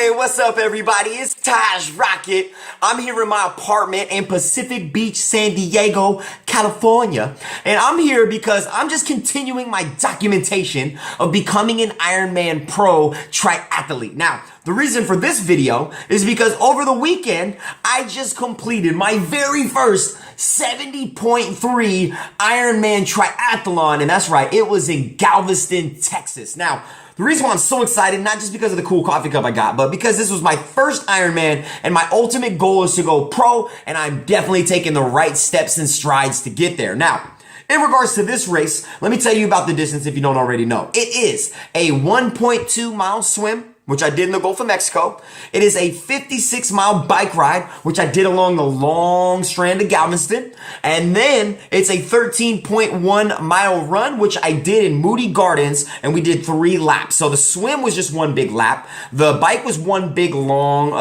Hey, what's up everybody? It's Taj Rockitt. I'm here in my apartment in Pacific Beach, San Diego, California. And I'm here because I'm just continuing my documentation of becoming an IRONMAN Pro triathlete. Now, the reason for this video is because over the weekend, I just completed my very first 70.3 IRONMAN triathlon. And that's right, it was in Galveston, Texas. Now, the reason why I'm so excited, not just because of the cool coffee cup I got, but because this was my first Ironman and my ultimate goal is to go pro, and I'm definitely taking the right steps and strides to get there. Now, in regards to this race, let me tell you about the distance if you don't already know. It is a 1.2 mile swim, which I did in the Gulf of Mexico. It is a 56-mile bike ride, which I did along the long strand of Galveston. And then it's a 13.1-mile run, which I did in Moody Gardens, and we did 3 laps. So the swim was just one big lap. The bike was one big long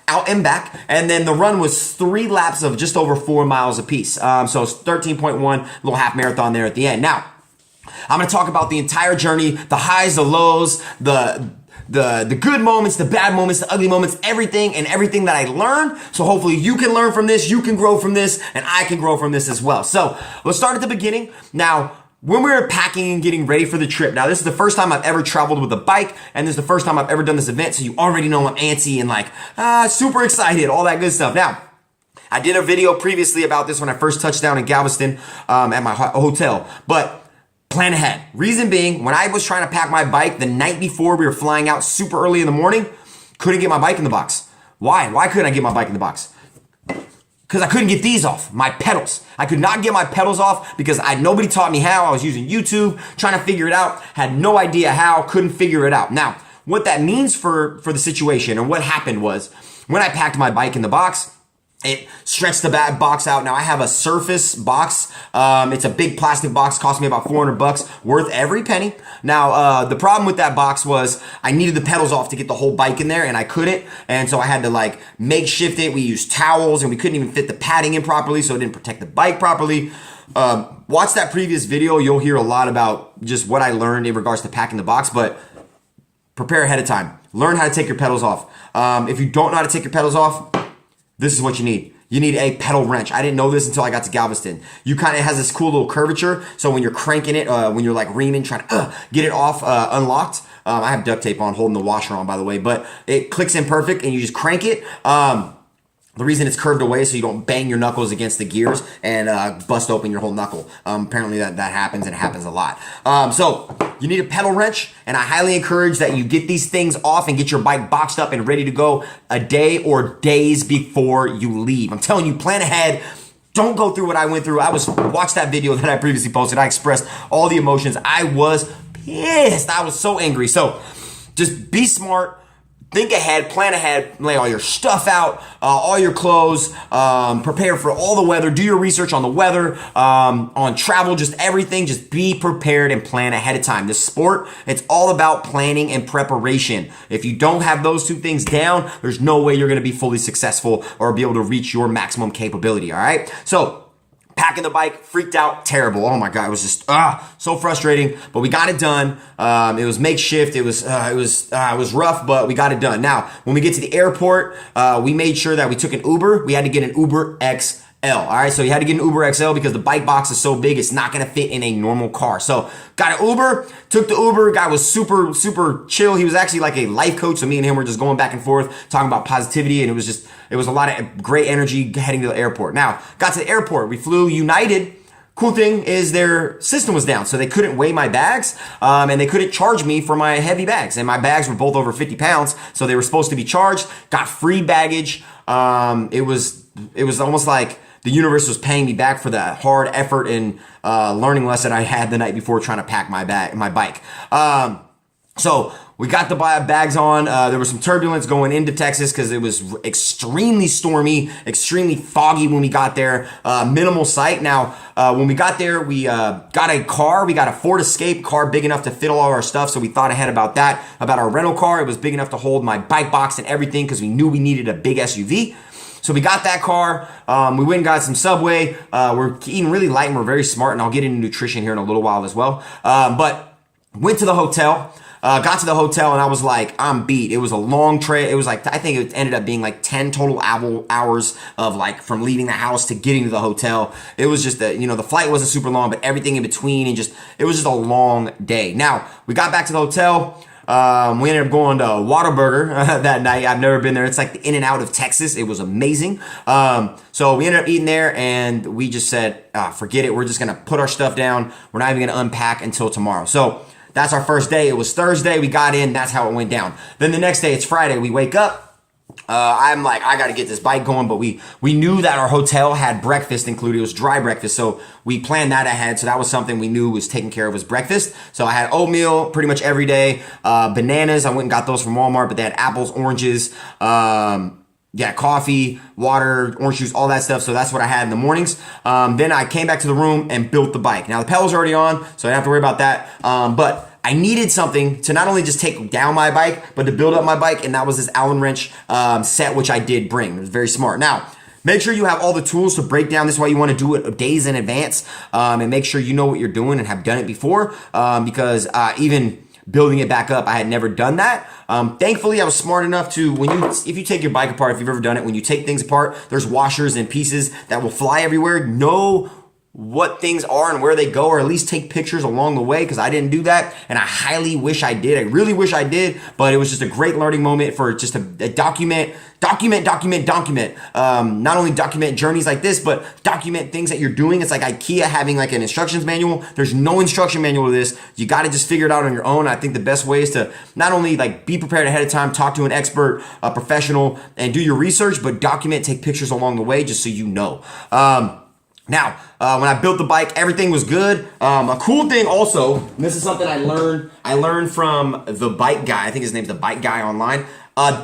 out and back. And then the run was 3 laps of just over 4 miles apiece. So it's 13.1, little half marathon there at the end. Now, I'm going to talk about the entire journey, the highs, the lows, the good moments, the bad moments, the ugly moments, everything that I learned. So hopefully you can learn from this, you can grow from this, and I can grow from this as well. So let's start at the beginning. Now, when we were packing and getting ready for the trip, now this is the first time I've ever traveled with a bike, and this is the first time I've ever done this event, so you already know I'm antsy and like, super excited, all that good stuff. Now, I did a video previously about this when I first touched down in Galveston at my hotel, but plan ahead. Reason being, when I was trying to pack my bike the night before we were flying out super early in the morning, couldn't get my bike in the box. Why? Why couldn't I get my bike in the box? Because I couldn't get these off, my pedals. I could not get my pedals off because nobody taught me how. I was using YouTube, trying to figure it out, had no idea how, couldn't figure it out. Now, what that means for the situation and what happened was, when I packed my bike in the box, it stretched the box out. Now I have a Surface box. It's a big plastic box, cost me about $400, worth every penny. Now, the problem with that box was I needed the pedals off to get the whole bike in there, and I couldn't. And so I had to like makeshift it. We used towels, and we couldn't even fit the padding in properly, so it didn't protect the bike properly. Watch that previous video. You'll hear a lot about just what I learned in regards to packing the box, but prepare ahead of time. Learn how to take your pedals off. If you don't know how to take your pedals off, this is what you need. You need a pedal wrench. I didn't know this until I got to Galveston. It has this cool little curvature. So when you're cranking it, when you're like reaming, trying to get it off unlocked. I have duct tape on, holding the washer on, by the way, but it clicks in perfect and you just crank it. The reason it's curved away so you don't bang your knuckles against the gears and bust open your whole knuckle. Apparently that happens, and it happens a lot. So you need a pedal wrench, and I highly encourage that you get these things off and get your bike boxed up and ready to go a day or days before you leave. I'm telling you, plan ahead. Don't go through what I went through. Watch that video that I previously posted. I expressed all the emotions. I was pissed. I was so angry. So just be smart. Think ahead, plan ahead, lay all your stuff out, all your clothes, prepare for all the weather, do your research on the weather, on travel, just everything. Just be prepared and plan ahead of time. This sport, it's all about planning and preparation. If you don't have those two things down, there's no way you're going to be fully successful or be able to reach your maximum capability, all right? So, packing the bike, freaked out, terrible. Oh my God, it was just so frustrating. But we got it done. It was makeshift. It was rough, but we got it done. Now, when we get to the airport, we made sure that we took an Uber. We had to get an Uber XL. All right, so you had to get an Uber XL because the bike box is so big, it's not gonna fit in a normal car. So got an Uber, took the Uber. Guy was super, super chill. He was actually like a life coach. So me and him were just going back and forth, talking about positivity. And it was a lot of great energy heading to the airport. Now, got to the airport. We flew United. Cool thing is their system was down, so they couldn't weigh my bags, and they couldn't charge me for my heavy bags. And my bags were both over 50 pounds, so they were supposed to be charged. Got free baggage. It was almost like the universe was paying me back for that hard effort and learning lesson I had the night before trying to pack my bike. So we got the bags on. There was some turbulence going into Texas because it was extremely stormy, extremely foggy when we got there. Minimal sight. Now, when we got there, we got a car. We got a Ford Escape car big enough to fit all of our stuff. So we thought ahead about that, about our rental car. It was big enough to hold my bike box and everything because we knew we needed a big SUV. So we got that car. We went and got some Subway. We're eating really light and we're very smart. And I'll get into nutrition here in a little while as well. But went to the hotel. Got to the hotel and I was like, I'm beat. It was a long trail. It was like, I think it ended up being like 10 total hours of like from leaving the house to getting to the hotel. It was just that, the flight wasn't super long, but everything in between and it was just a long day. Now, we got back to the hotel. We ended up going to Whataburger that night. I've never been there. It's like the In and Out of Texas. It was amazing. So we ended up eating there and we just said, forget it. We're just going to put our stuff down. We're not even going to unpack until tomorrow. So that's our first day. It was Thursday. We got in. That's how it went down. Then the next day, it's Friday. We wake up. I'm like, I got to get this bike going, but we knew that our hotel had breakfast included. It was dry breakfast. So we planned that ahead. So that was something we knew was taken care of was breakfast. So I had oatmeal pretty much every day. Bananas, I went and got those from Walmart, but they had apples, oranges, coffee, water, orange juice, all that stuff. So that's what I had in the mornings. Then I came back to the room and built the bike. Now the pedals are already on, so I don't have to worry about that. But I needed something to not only just take down my bike, but to build up my bike. And that was this Allen wrench set, which I did bring. It was very smart. Now, make sure you have all the tools to break down. This is why you want to do it days in advance and make sure you know what you're doing and have done it before because even building it back up, I had never done that. Thankfully, I was smart enough to, if you take your bike apart, if you've ever done it, when you take things apart, there's washers and pieces that will fly everywhere. Know what things are and where they go, or at least take pictures along the way, because I didn't do that, and I highly wish I did. I really wish I did, but it was just a great learning moment for just a document. Not only document journeys like this, but document things that you're doing. It's like IKEA having like an instructions manual. There's no instruction manual to this. You got to just figure it out on your own. I think the best way is to not only like be prepared ahead of time, talk to an expert, a professional, and do your research, but document, take pictures along the way just so you know. Now, when I built the bike, everything was good. A cool thing also, and this is something I learned from the bike guy. I think his name's the bike guy online.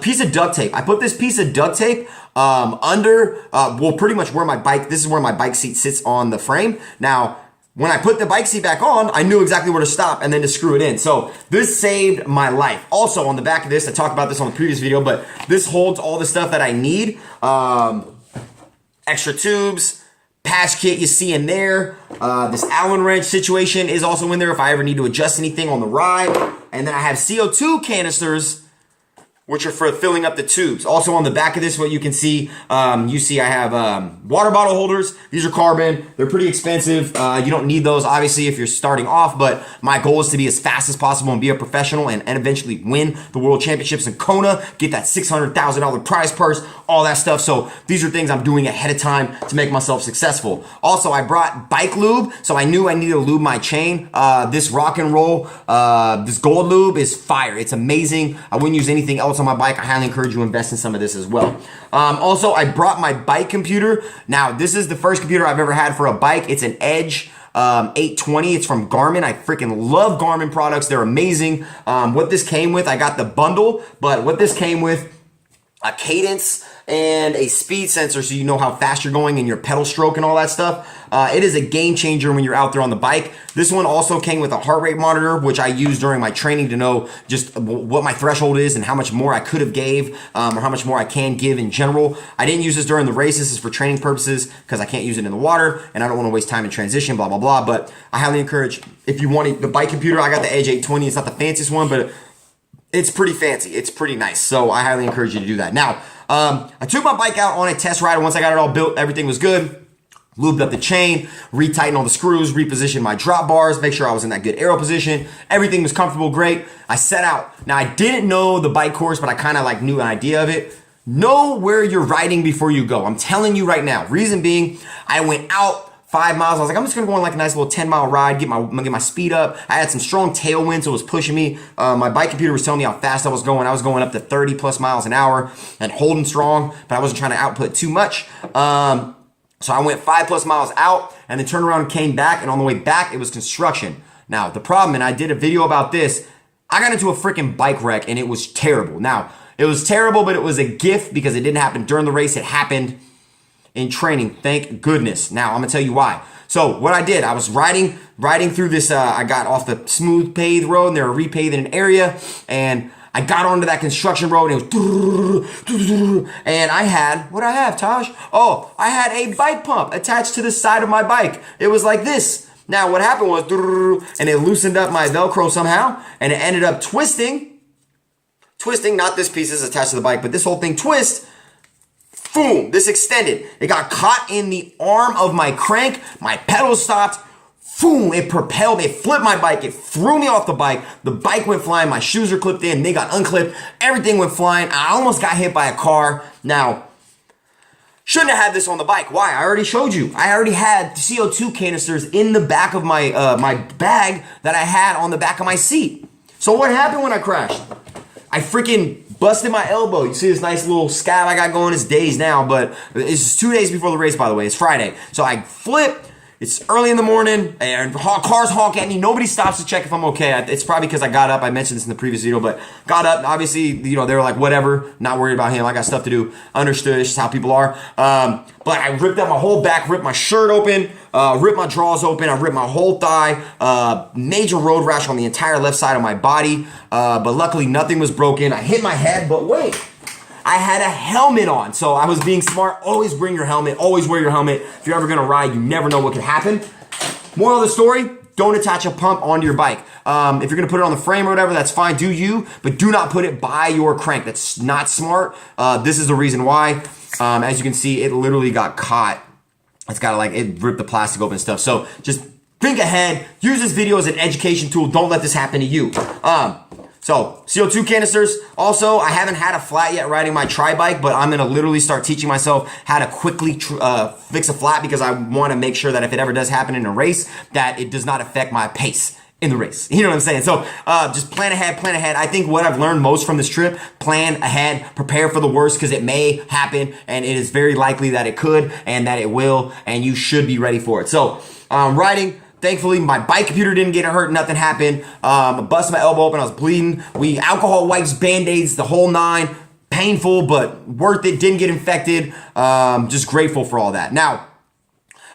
Piece of duct tape. I put this piece of duct tape under, pretty much where my bike, this is where my bike seat sits on the frame. Now, when I put the bike seat back on, I knew exactly where to stop and then to screw it in. So this saved my life. Also, on the back of this, I talked about this on the previous video, but this holds all the stuff that I need. Extra tubes, patch kit you see in there. This Allen wrench situation is also in there if I ever need to adjust anything on the ride. And then I have CO2 canisters, which are for filling up the tubes. Also on the back of this, what you can see, I have water bottle holders. These are carbon. They're pretty expensive. You don't need those, obviously, if you're starting off, but my goal is to be as fast as possible and be a professional and eventually win the World Championships in Kona, get that $600,000 prize purse, all that stuff. So these are things I'm doing ahead of time to make myself successful. Also, I brought bike lube, so I knew I needed to lube my chain. This rock and roll, this gold lube is fire. It's amazing. I wouldn't use anything else on my bike. I highly encourage you to invest in some of this as well. Also, I brought my bike computer. Now, this is the first computer I've ever had for a bike. It's an Edge 820. It's from Garmin. I freaking love Garmin products. They're amazing. What this came with, I got the bundle, but what this came with, a cadence and a speed sensor so you know how fast you're going and your pedal stroke and all that stuff. It is a game changer when you're out there on the bike. This one also came with a heart rate monitor, which I use during my training to know just what my threshold is and how much more I could have gave or how much more I can give in general. I didn't use this during the race. This is for training purposes because I can't use it in the water and I don't want to waste time in transition, blah, blah, blah. But I highly encourage, if you want the bike computer, I got the Edge 820. It's not the fanciest one, but it's pretty fancy. It's pretty nice. So I highly encourage you to do that. Now, I took my bike out on a test ride. Once I got it all built, everything was good. Lubed up the chain, retightened all the screws, repositioned my drop bars, make sure I was in that good aero position. Everything was comfortable, great. I set out. Now, I didn't know the bike course, but I kind of like knew an idea of it. Know where you're riding before you go. I'm telling you right now. Reason being, I went out 5 miles. I was like, I'm just gonna go on like a nice little 10-mile ride, get my speed up. I had some strong tailwind, so it was pushing me. My bike computer was telling me how fast I was going. I was going up to 30 plus miles an hour and holding strong, but I wasn't trying to output too much. So I went 5 plus miles out and then turned around and came back. And on the way back, it was construction. Now, the problem, and I did a video about this, I got into a freaking bike wreck and it was terrible. Now, it was terrible, but it was a gift because it didn't happen during the race. It happened in training, thank goodness. Now, I'm gonna tell you why. So what I did, I was riding through this, I got off the smooth paved road and they were repaving an area and I got onto that construction road and it was, and I had, what'd I have, Taj? Oh, I had a bike pump attached to the side of my bike. It was like this. Now, what happened was, and it loosened up my Velcro somehow, and it ended up twisting, not this piece is attached to the bike, but this whole thing twists. Boom, this extended. It got caught in the arm of my crank. My pedal stopped. Boom, it propelled, it flipped my bike. It threw me off the bike. The bike went flying. My shoes are clipped in. They got unclipped. everything went flying. I almost got hit by a car. Now, shouldn't have had this on the bike. Why? I already showed you. I already had CO2 canisters in the back of my my bag that I had on the back of my seat. So what happened when I crashed? I freaking busted my elbow. You see this nice little scab I got going? It's days now, but it's 2 days before the race, by the way. It's Friday. So I flipped. It's early in the morning, and cars honk at me. Nobody stops to check if I'm okay. It's probably because I got up. I mentioned this in the previous video, but got up. Obviously, you know, they were like, whatever, not worried about him. I got stuff to do. Understood. It's just how people are. But I ripped out my whole back, ripped my shirt open, ripped my drawers open. I ripped my whole thigh. Major road rash on the entire left side of my body. But luckily, nothing was broken. I hit my head, but wait. I had a helmet on, so I was being smart. Always bring your helmet. Always wear your helmet. If you're ever gonna ride, you never know what could happen. Moral of the story, don't attach a pump onto your bike. If you're gonna put it on the frame or whatever, that's fine, do you, but do not put it by your crank. That's not smart. This is the reason why. As you can see, it literally got caught. It's got like, it ripped the plastic open and stuff. So just think ahead. Use this video as an education tool. Don't let this happen to you. So, CO2 canisters. Also, I haven't had a flat yet riding my tri-bike, but I'm going to literally start teaching myself how to quickly fix a flat because I want to make sure that if it ever does happen in a race, that it does not affect my pace in the race. You know what I'm saying? So, just plan ahead, plan ahead. I think what I've learned most from this trip, plan ahead, prepare for the worst because it may happen and it is very likely that it could and that it will, and you should be ready for it. So, riding. Thankfully, my bike computer didn't get hurt. Nothing happened. I busted my elbow open. I was bleeding. We alcohol wipes, Band-Aids, the whole nine. Painful, but worth it. Didn't get infected. Just grateful for all that. Now,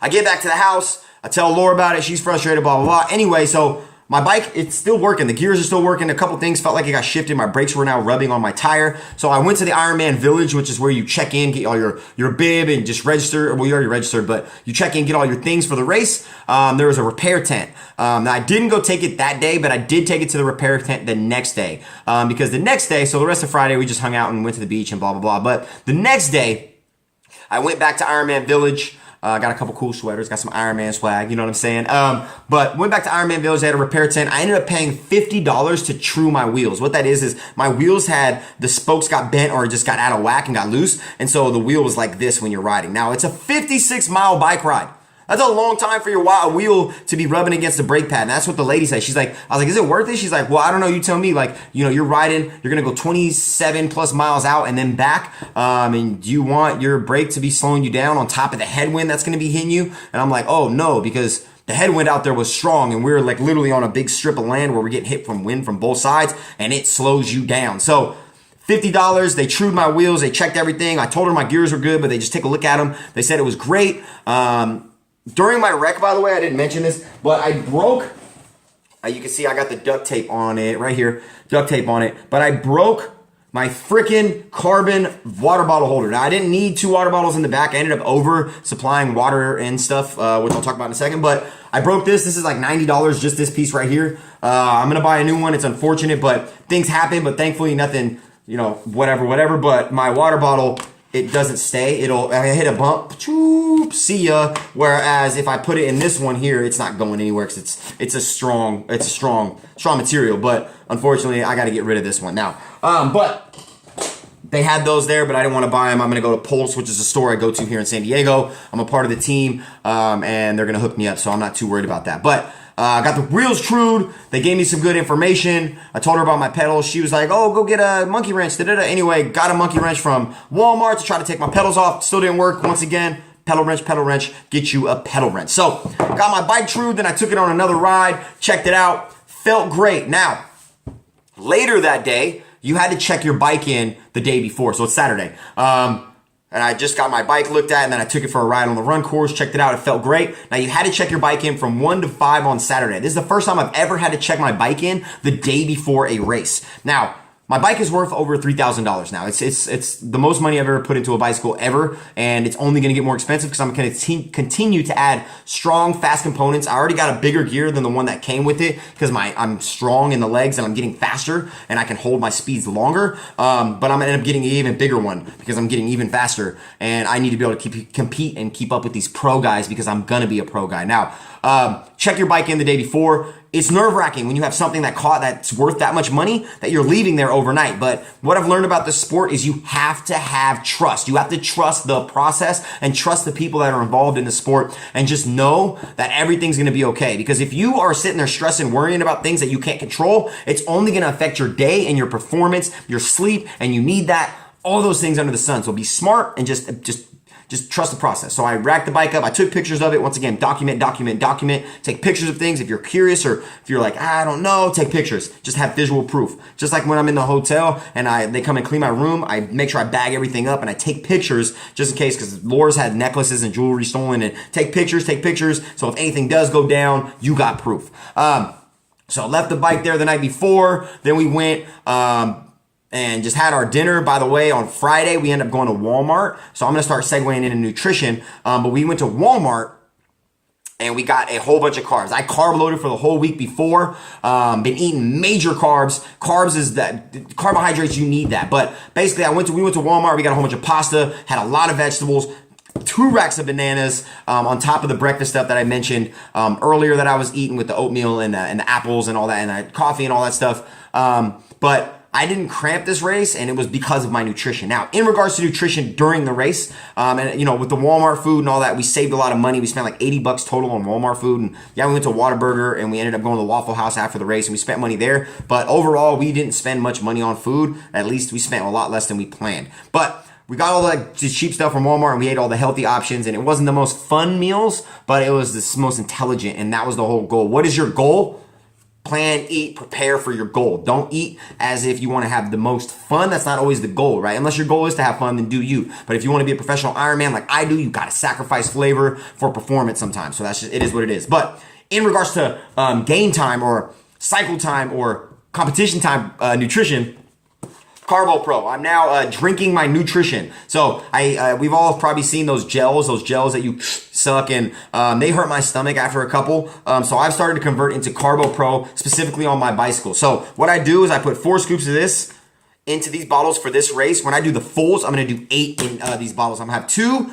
I get back to the house. I tell Laura about it. She's frustrated, blah, blah, blah. Anyway, so my bike, it's still working. The gears are still working. A couple things felt like it got shifted. My brakes were now rubbing on my tire. So I went to the IRONMAN Village, which is where you check in, get all your bib and just register. Well, you already registered, but you check in, get all your things for the race. There was a repair tent. Now I didn't go take it that day, but I did take it to the repair tent the next day. Because the next day, so the rest of Friday, we just hung out and went to the beach and blah, blah, blah. But the next day, I went back to IRONMAN Village. Got a couple cool sweaters, got some Ironman swag, you know what I'm saying? But went back to IRONMAN Village, they had a repair tent. I ended up paying $50 to true my wheels. What that is my wheels had, the spokes got bent or just got out of whack and got loose. And so the wheel was like this when you're riding. Now it's a 56-mile bike ride. That's a long time for your wheel to be rubbing against the brake pad. And that's what the lady said. She's like, I was like, is it worth it? She's like, well, I don't know. You tell me. Like, you know, you're riding, you're going to go 27 plus miles out and then back. And do you want your brake to be slowing you down on top of the headwind that's going to be hitting you? And I'm like, oh, no, because the headwind out there was strong. And we were like literally on a big strip of land where we're getting hit from wind from both sides. And it slows you down. So $50, they trued my wheels. They checked everything. I told her my gears were good, but they just take a look at them. They said it was great. During my wreck, by the way, I didn't mention this, but I broke, you can see I got the duct tape on it right here, duct tape on it, but I broke my freaking carbon water bottle holder. Now, I didn't need 2 water bottles in the back. I ended up over supplying water and stuff, which I'll talk about in a second, but I broke this. This is like $90, just this piece right here. I'm going to buy a new one. It's unfortunate, but things happen, but thankfully nothing, you know, whatever, but my water bottle, it doesn't stay. I hit a bump, choop, see ya. Whereas if I put it in this one here, it's not going anywhere because it's a strong material. But unfortunately, I got to get rid of this one now. But they had those there, but I didn't want to buy them. I'm going to go to Pulse, which is a store I go to here in San Diego. I'm a part of the team, and they're going to hook me up, so I'm not too worried about that. But I got the wheels trued. They gave me some good information. I told her about my pedals. She was like, oh, go get a monkey wrench. Anyway, got a monkey wrench from Walmart to try to take my pedals off. Still didn't work. Once again, pedal wrench, get you a pedal wrench. So, got my bike trued. Then I took it on another ride. Checked it out. Felt great. Now, later that day, you had to check your bike in the day before. So, it's Saturday. And I just got my bike looked at, and then I took it for a ride on the run course, checked it out. It felt great. Now, you had to check your bike in from 1 to 5 on Saturday. This is the first time I've ever had to check my bike in the day before a race. Now, My bike is worth over $3,000 now. It's the most money I've ever put into a bicycle ever, and it's only going to get more expensive because I'm going to continue to add strong, fast components. I already got a bigger gear than the one that came with it because I'm strong in the legs and I'm getting faster and I can hold my speeds longer. But I'm going to end up getting an even bigger one because I'm getting even faster, and I need to be able to compete and keep up with these pro guys because I'm going to be a pro guy. Now, check your bike in the day before. It's nerve-wracking when you have something that's worth that much money that you're leaving there overnight. But what I've learned about this sport is you have to have trust. You have to trust the process and trust the people that are involved in the sport, and just know that everything's going to be okay. Because if you are sitting there stressing, worrying about things that you can't control, it's only going to affect your day and your performance, your sleep, and you need that, all those things under the sun. So be smart and just trust the process. So I racked the bike up. I took pictures of it. Once again, document. Take pictures of things. If you're curious or if you're like, I don't know, take pictures. Just have visual proof. Just like when I'm in the hotel and they come and clean my room, I make sure I bag everything up and I take pictures just in case, because Laura's had necklaces and jewelry stolen, and take pictures. So if anything does go down, you got proof. So I left the bike there the night before. Then we went, and just had our dinner. By the way, on Friday, we ended up going to Walmart. So I'm going to start segueing into nutrition. But we went to Walmart and we got a whole bunch of carbs. I carb loaded for the whole week before. Been eating major carbs. Carbs is that carbohydrates, you need that. But basically, we went to Walmart. We got a whole bunch of pasta, had a lot of vegetables, 2 racks of bananas, on top of the breakfast stuff that I mentioned earlier that I was eating with the oatmeal and the apples and all that, and I had coffee and all that stuff. But I didn't cramp this race, and it was because of my nutrition. Now, in regards to nutrition during the race, and with the Walmart food and all that, we saved a lot of money. We spent like $80 total on Walmart food, and we went to Whataburger, and we ended up going to the Waffle House after the race, and we spent money there. But overall, we didn't spend much money on food. At least we spent a lot less than we planned. But we got all the cheap stuff from Walmart, and we ate all the healthy options, and it wasn't the most fun meals, but it was the most intelligent, and that was the whole goal. What is your goal? Plan, eat, prepare for your goal. Don't eat as if you want to have the most fun. That's not always the goal, right? Unless your goal is to have fun, then do you. But if you want to be a professional Ironman like I do, you got to sacrifice flavor for performance sometimes. So it is what it is. But in regards to game time or cycle time or competition time nutrition, Carbo Pro. I'm now drinking my nutrition. So we've all probably seen those gels that you suck, and they hurt my stomach after a couple. So I've started to convert into Carbo Pro specifically on my bicycle. So what I do is I put 4 scoops of this into these bottles for this race. When I do the fulls, I'm going to do 8 in these bottles. I'm going to have 2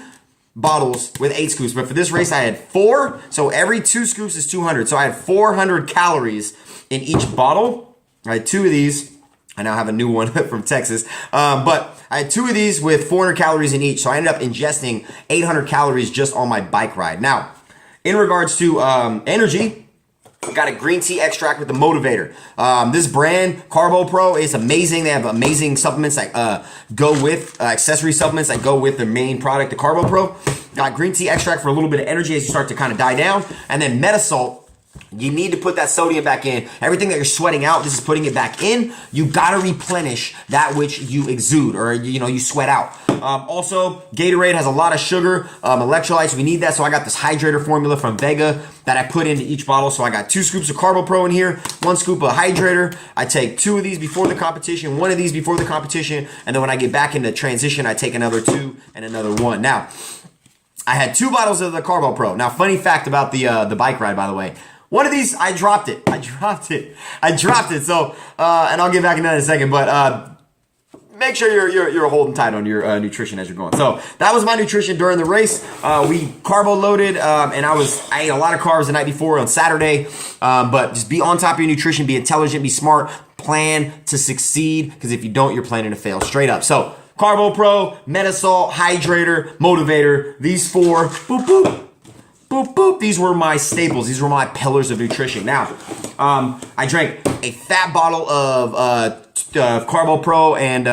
bottles with 8 scoops. But for this race, I had 4. So every 2 scoops is 200. So I had 400 calories in each bottle. I had 2 of these. I now have a new one from Texas. But I had 2 of these with 400 calories in each. So I ended up ingesting 800 calories just on my bike ride. Now, in regards to energy, I got a green tea extract with the motivator. This brand, Carbo Pro, is amazing. They have amazing supplements that go with, accessory supplements that go with their main product, the Carbo Pro. Got green tea extract for a little bit of energy as you start to kind of die down. And then Metasalt. You need to put that sodium back in. Everything that you're sweating out, this is putting it back in. You gotta replenish that which you exude or you sweat out. Also, Gatorade has a lot of sugar, electrolytes. We need that, so I got this hydrator formula from Vega that I put into each bottle. So I got 2 scoops of Carbo Pro in here, 1 scoop of hydrator. I take 2 of these before the competition, 1 of these before the competition, and then when I get back into transition, I take another 2 and another 1. Now, I had 2 bottles of the Carbo Pro. Now, funny fact about the bike ride, by the way. One of these, I dropped it. So, and I'll get back into that in a second, but make sure you're holding tight on your nutrition as you're going. So that was my nutrition during the race. We carbo loaded, and I ate a lot of carbs the night before on Saturday. But just be on top of your nutrition, be intelligent, be smart, plan to succeed, because if you don't, you're planning to fail straight up. So Carbo Pro, Metasalt, Hydrator, Motivator, these 4, boop, boop. Boop, boop. These were my staples. These were my pillars of nutrition. Now, I drank a fat bottle of Carbo Pro and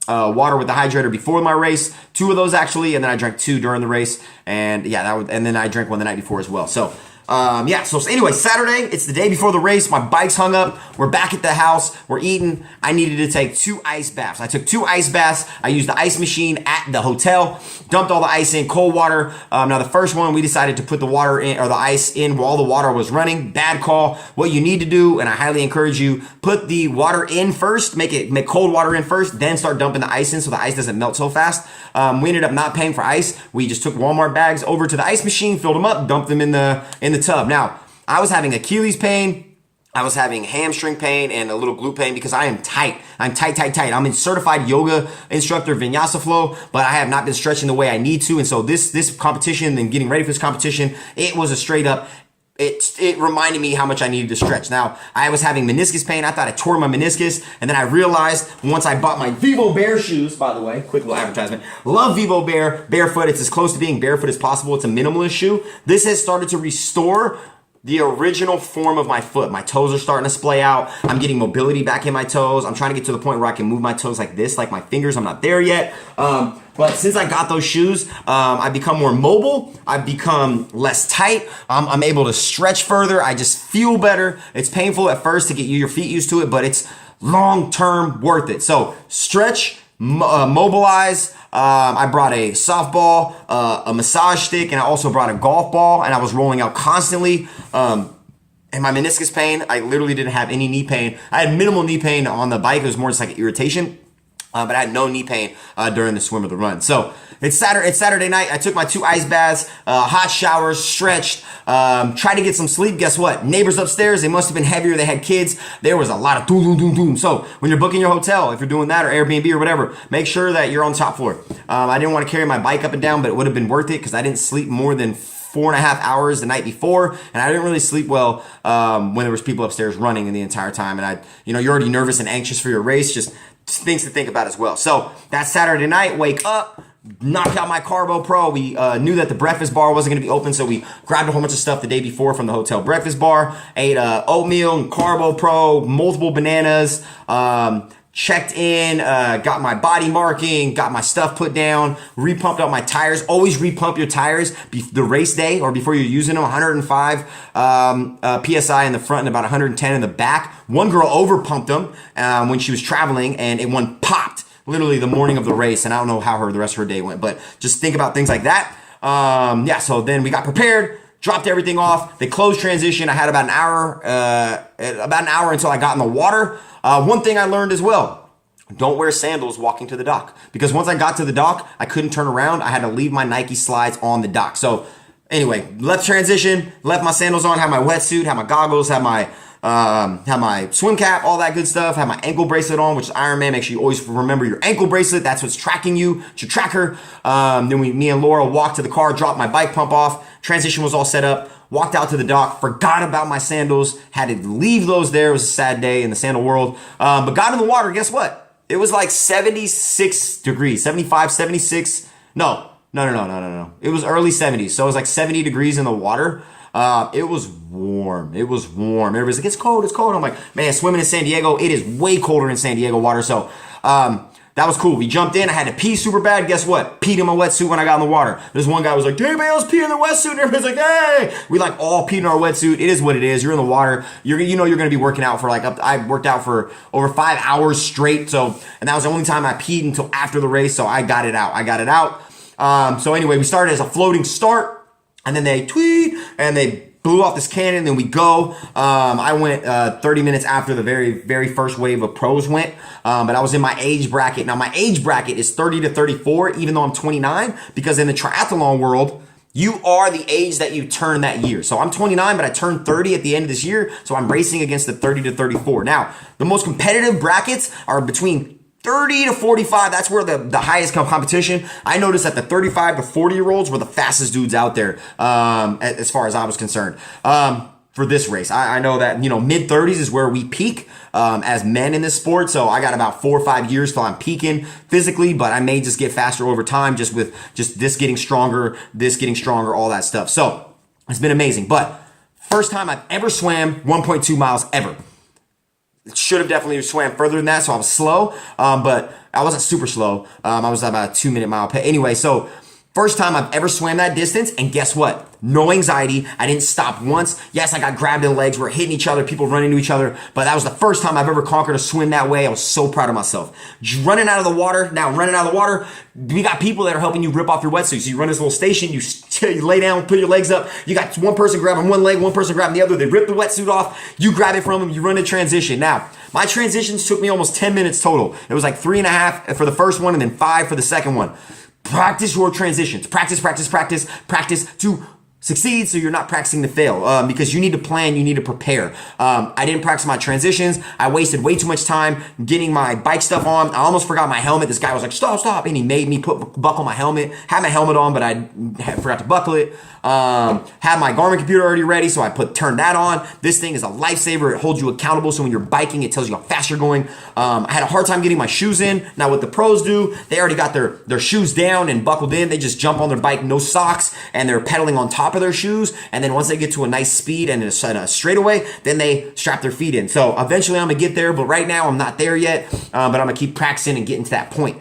water with the hydrator before my race. 2 of those actually, and then I drank 2 during the race. And yeah, and then I drank one the night before as well. So Yeah, so anyway, Saturday, it's the day before the race. My bike's hung up. We're back at the house. We're eating. I needed to take 2 ice baths. I took 2 ice baths. I used the ice machine at the hotel, dumped all the ice in, cold water. Now, the first one, we decided to put the water in, or the ice in while the water was running. Bad call. What you need to do, and I highly encourage you, put the water in first, make cold water in first, then start dumping the ice in so the ice doesn't melt so fast. We ended up not paying for ice. We just took Walmart bags over to the ice machine, filled them up, dumped them in the tub. Now, I was having Achilles pain, I was having hamstring pain and a little glute pain because I am tight. I'm tight. I'm a certified yoga instructor, Vinyasa Flow, but I have not been stretching the way I need to. And so this competition and getting ready for this competition, it was a straight up, it reminded me how much I needed to stretch. Now, I was having meniscus pain. I thought I tore my meniscus. And then I realized once I bought my Vivo Bear shoes, by the way, quick little advertisement. Love Vivo Bear, barefoot. It's as close to being barefoot as possible. It's a minimalist shoe. This has started to restore the original form of my foot. My toes are starting to splay out. I'm getting mobility back in my toes. I'm trying to get to the point where I can move my toes like this, like my fingers. I'm not there yet. But since I got those shoes, I've become more mobile. I've become less tight. I'm able to stretch further. I just feel better. It's painful at first to get your feet used to it, but it's long-term worth it. So stretch, mobilize. I brought a softball, a massage stick, and I also brought a golf ball, and I was rolling out constantly. And my meniscus pain, I literally didn't have any knee pain. I had minimal knee pain on the bike. It was more just like an irritation. But I had no knee pain during the swim or the run. So it's Saturday night. I took my 2 ice baths, hot showers, stretched, tried to get some sleep. Guess what? Neighbors upstairs, they must have been heavier. They had kids. There was a lot of doom. So when you're booking your hotel, if you're doing that or Airbnb or whatever, make sure that you're on top floor. I didn't want to carry my bike up and down, but it would have been worth it because I didn't sleep more than 4.5 hours the night before, and I didn't really sleep well when there was people upstairs running in the entire time. And you're already nervous and anxious for your race. Just things to think about as well. So that Saturday night, wake up, knock out my Carbo Pro. We knew that the breakfast bar wasn't going to be open, so we grabbed a whole bunch of stuff the day before from the hotel breakfast bar. Ate oatmeal and Carbo Pro, multiple bananas. Checked in, got my body marking, got my stuff put down, repumped up my tires. Always repump your tires the race day or before you're using them. 105 PSI in the front and about 110 in the back. One girl overpumped them when she was traveling, and one popped literally the morning of the race. And I don't know how the rest of her day went, but just think about things like that. So then we got prepared, dropped everything off. They closed transition. I had about an hour until I got in the water. One thing I learned as well, don't wear sandals walking to the dock, because once I got to the dock, I couldn't turn around. I had to leave my Nike slides on the dock. So anyway, left transition, left my sandals on, had my wetsuit, had my goggles, had my swim cap, all that good stuff, had my ankle bracelet on, which is IRONMAN. Make sure you always remember your ankle bracelet. That's what's tracking you. It's your tracker. Then me and Laura walked to the car, dropped my bike pump off. Transition was all set up. Walked out to the dock, forgot about my sandals, had to leave those there. It was a sad day in the sandal world. But got in the water, guess what? It was like 76 degrees, 75, 76. No. It was early 70s. So it was like 70 degrees in the water. It was warm. Everybody's like, it's cold. I'm like, man, swimming in San Diego, it is way colder in San Diego water. So, that was cool. We jumped in. I had to pee super bad. Guess what? Peed in my wetsuit when I got in the water. This one guy was like, anybody else pee in their wetsuit? And everybody's like, hey! We like all peed in our wetsuit. It is what it is. You're in the water. You're going to be working out for I worked out for over 5 hours straight. So, and that was the only time I peed until after the race. So I got it out. So anyway, we started as a floating start, and then they tweet and they blew off this cannon, then we go. I went 30 minutes after the very, very first wave of pros went, but I was in my age bracket. Now, my age bracket is 30 to 34, even though I'm 29, because in the triathlon world, you are the age that you turn that year. So I'm 29, but I turned 30 at the end of this year, so I'm racing against the 30 to 34. Now, the most competitive brackets are between 30 to 45, that's where the highest competition. I noticed that the 35 to 40-year-olds were the fastest dudes out there, as far as I was concerned, for this race. I know that, mid-30s is where we peak as men in this sport. So I got about 4 or 5 years till I'm peaking physically, but I may just get faster over time just with this getting stronger, all that stuff. So it's been amazing. But first time I've ever swam 1.2 miles ever. Should have definitely swam further than that, so I was slow, but I wasn't super slow. I was about a 2-minute mile pace. Anyway, so First time I've ever swam that distance, and guess what? No anxiety. I didn't stop once. Yes, I got grabbed in the legs. We're hitting each other, people running to each other, but that was the first time I've ever conquered a swim that way. I was so proud of myself. Just running out of the water. Now, running out of the water, we got people that are helping you rip off your wetsuit. So you run this little station, you lay down, put your legs up. You got one person grabbing one leg, one person grabbing the other. They rip the wetsuit off. You grab it from them. You run a transition. Now, my transitions took me almost 10 minutes total. It was like 3.5 for the first one and then 5 for the second one. Practice your transitions. Practice to succeed, so you're not practicing to fail, because you need to plan, you need to prepare. I didn't practice my transitions. I wasted way too much time getting my bike stuff on. I almost forgot my helmet. This guy was like, stop, and he made me buckle my helmet. Had my helmet on, but I forgot to buckle it. Had my Garmin computer already ready, so I turned that on. This thing is a lifesaver. It holds you accountable, so when you're biking, it tells you how fast you're going. I had a hard time getting my shoes in. Now what the pros do, they already got their shoes down and buckled in. They just jump on their bike, no socks, and they're pedaling on top of their shoes. And then once they get to a nice speed and a straightaway, then they strap their feet in. So eventually I'm gonna get there, but right now I'm not there yet. But I'm gonna keep practicing and getting to that point.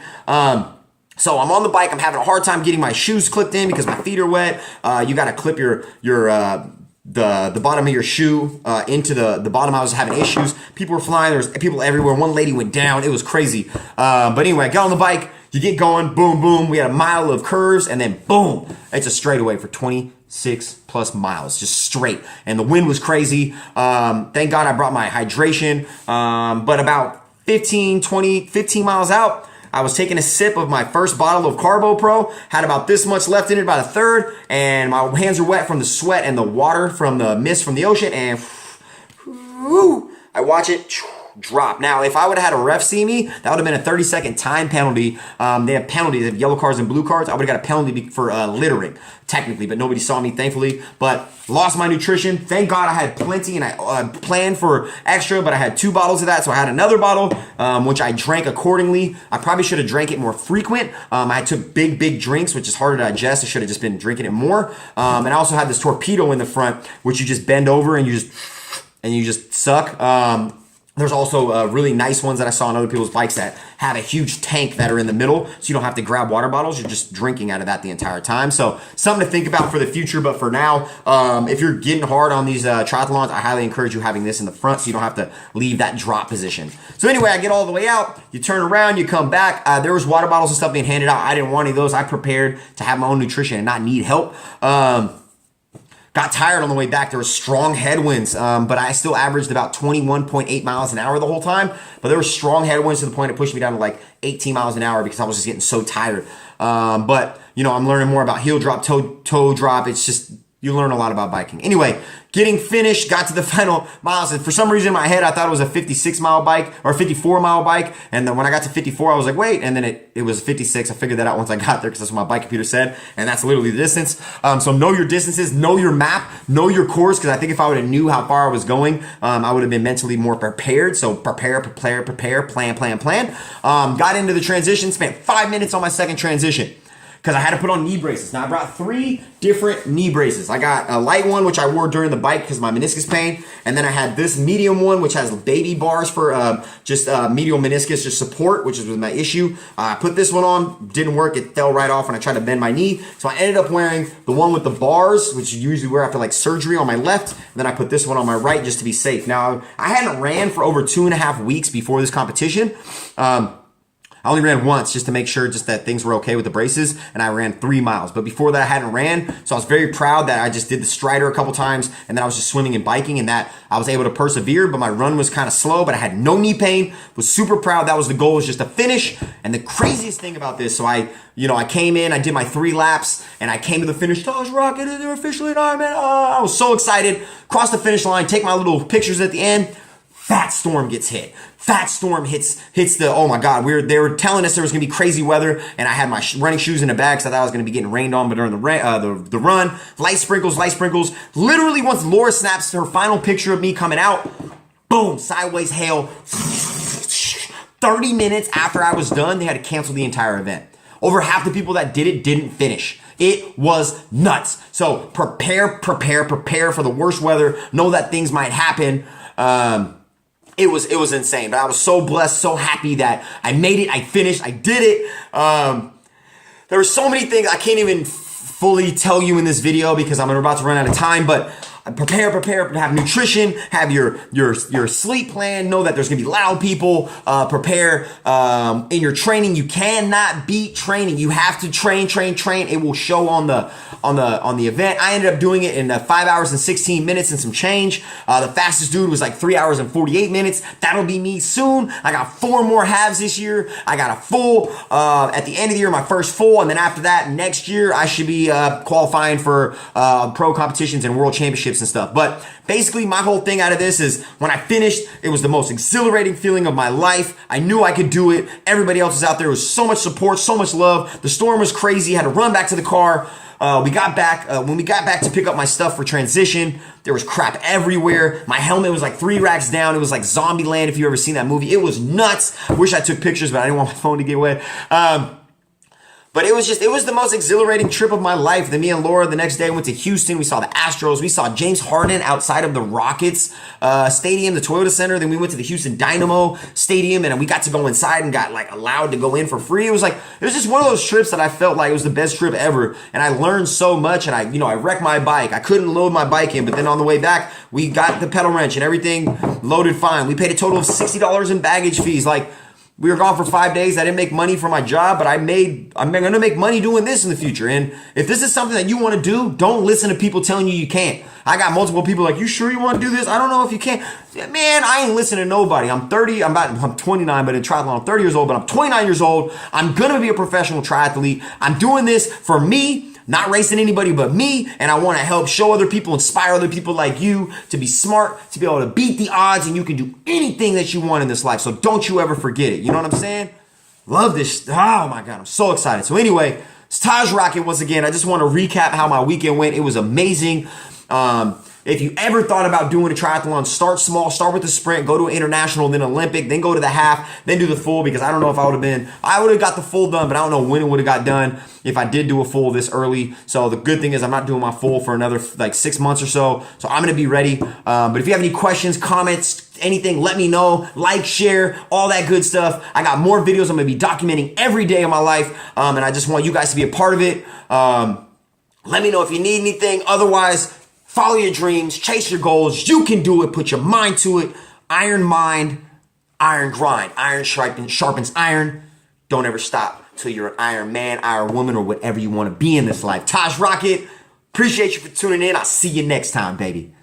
So I'm on the bike. I'm having a hard time getting my shoes clipped in because my feet are wet. You got to clip the bottom of your shoe into the bottom. I was having issues. People were flying. There was people everywhere. One lady went down. It was crazy. But anyway, I got on the bike. You get going. Boom, boom. We had a mile of curves, and then boom, it's a straightaway for 26 plus miles, just straight. And the wind was crazy. Thank God I brought my hydration. But about 15 miles out, I was taking a sip of my first bottle of Carbo Pro, had about this much left in it, about a third, and my hands are wet from the sweat and the water from the mist from the ocean, and I watch it drop. Now, if I would have had a ref see me, that would have been a 30-second time penalty. They have penalties. They have yellow cards and blue cards. I would have got a penalty for littering, technically, but nobody saw me, thankfully. But lost my nutrition. Thank God I had plenty, and I planned for extra, but I had 2 bottles of that, so I had another bottle, which I drank accordingly. I probably should have drank it more frequent. I took big drinks, which is harder to digest. I should have just been drinking it more. And I also had this torpedo in the front, which you just bend over and you just suck. There's also really nice ones that I saw on other people's bikes that have a huge tank that are in the middle, so you don't have to grab water bottles. You're just drinking out of that the entire time. So something to think about for the future, but for now, if you're getting hard on these triathlons, I highly encourage you having this in the front so you don't have to leave that drop position. So anyway, I get all the way out, you turn around, you come back. There was water bottles and stuff being handed out. I didn't want any of those. I prepared to have my own nutrition and not need help. Got tired on the way back. There were strong headwinds, but I still averaged about 21.8 miles an hour the whole time. But there were strong headwinds to the point it pushed me down to like 18 miles an hour because I was just getting so tired. But, I'm learning more about heel drop, toe drop. It's just, you learn a lot about biking. Anyway, getting finished, got to the final miles, and for some reason in my head, I thought it was a 56-mile bike or a 54-mile bike, and then when I got to 54, I was like, wait, and then it was 56. I figured that out once I got there because that's what my bike computer said, and that's literally the distance. So know your distances, know your map, know your course, because I think if I would have knew how far I was going, I would have been mentally more prepared. So prepare, plan. Got into the transition, spent 5 minutes on my second transition, because I had to put on knee braces. Now, I brought 3 different knee braces. I got a light one, which I wore during the bike because of my meniscus pain. And then I had this medium one, which has baby bars for just medial meniscus, just support, which is my issue. I put this one on, didn't work. It fell right off when I tried to bend my knee. So I ended up wearing the one with the bars, which you usually wear after like surgery, on my left. And then I put this one on my right just to be safe. Now, I hadn't ran for over 2.5 weeks before this competition. I only ran once just to make sure just that things were okay with the braces, and I ran 3 miles. But before that, I hadn't ran, so I was very proud that I just did the strider a couple times, and then I was just swimming and biking, and that I was able to persevere, but my run was kind of slow, but I had no knee pain, was super proud. That was the goal, was just to finish. And the craziest thing about this, so I came in, I did my 3 laps, and I came to the finish. Taj Rockitt, they're officially an Ironman. I was so excited. Crossed the finish line, take my little pictures at the end. Fat storm gets hit. Fat storm hits the, oh my God, they were telling us there was gonna be crazy weather, and I had my running shoes in the bag because I thought I was gonna be getting rained on, but during the run, light sprinkles. Literally, once Laura snaps her final picture of me coming out, boom, sideways hail. 30 minutes after I was done, they had to cancel the entire event. Over half the people that did it didn't finish. It was nuts. So prepare for the worst weather. Know that things might happen. It was insane, but I was so blessed, so happy that I made it. I finished. I did it. There were so many things I can't even fully tell you in this video because I'm about to run out of time, but prepare, have nutrition, have your sleep plan, know that there's gonna be loud people, prepare in your training. You cannot beat training. You have to train. It will show on the event. I ended up doing it in 5 hours and 16 minutes and some change. The fastest dude was like 3 hours and 48 minutes. That'll be me soon. I got 4 more halves this year. I got a full at the end of the year, my first full, and then after that, next year, I should be qualifying for pro competitions and world championships and stuff. But basically, my whole thing out of this is when I finished, it was the most exhilarating feeling of my life. I knew I could do it. Everybody else was out there. There was so much support, so much love. The storm was crazy. I had to run back to the car. We got back. When we got back to pick up my stuff for transition, there was crap everywhere. My helmet was like 3 racks down. It was like Zombieland, if you've ever seen that movie. It was nuts. Wish I took pictures, but I didn't want my phone to get wet. But it was the most exhilarating trip of my life. Then me and Laura the next day went to Houston. We saw the Astros. We saw James Harden outside of the Rockets stadium, the Toyota Center. Then we went to the Houston Dynamo Stadium, and we got to go inside and got like allowed to go in for free. It was just one of those trips that I felt like it was the best trip ever. And I learned so much, and I wrecked my bike. I couldn't load my bike in, but then on the way back, we got the pedal wrench and everything loaded fine. We paid a total of $60 in baggage fees. Like, we were gone for 5 days. I didn't make money for my job, but I'm going to make money doing this in the future. And if this is something that you want to do, don't listen to people telling you can't. I got multiple people like, you sure you want to do this? I don't know if you can. Man, I ain't listening to nobody. I'm 30. I'm 29, but in triathlon, I'm 30 years old, but I'm 29 years old. I'm going to be a professional triathlete. I'm doing this for me. Not racing anybody but me, and I want to help show other people, inspire other people like you to be smart, to be able to beat the odds, and you can do anything that you want in this life. So don't you ever forget it. You know what I'm saying? Love this. Oh my God, I'm so excited. So anyway, it's Taj Rockitt once again. I just want to recap how my weekend went. It was amazing. If you ever thought about doing a triathlon, start small, start with the sprint, go to an international, then Olympic, then go to the half, then do the full, because I don't know if I would have got the full done, but I don't know when it would have got done if I did do a full this early. So the good thing is I'm not doing my full for another like 6 months or so. So I'm going to be ready. But if you have any questions, comments, anything, let me know. Like, share, all that good stuff. I got more videos I'm going to be documenting every day of my life. And I just want you guys to be a part of it. Let me know if you need anything. Otherwise, follow your dreams, chase your goals. You can do it. Put your mind to it. Iron mind, iron grind. Iron sharpens iron. Don't ever stop till you're an Iron Man, Iron Woman, or whatever you want to be in this life. Taj Rockitt, appreciate you for tuning in. I'll see you next time, baby.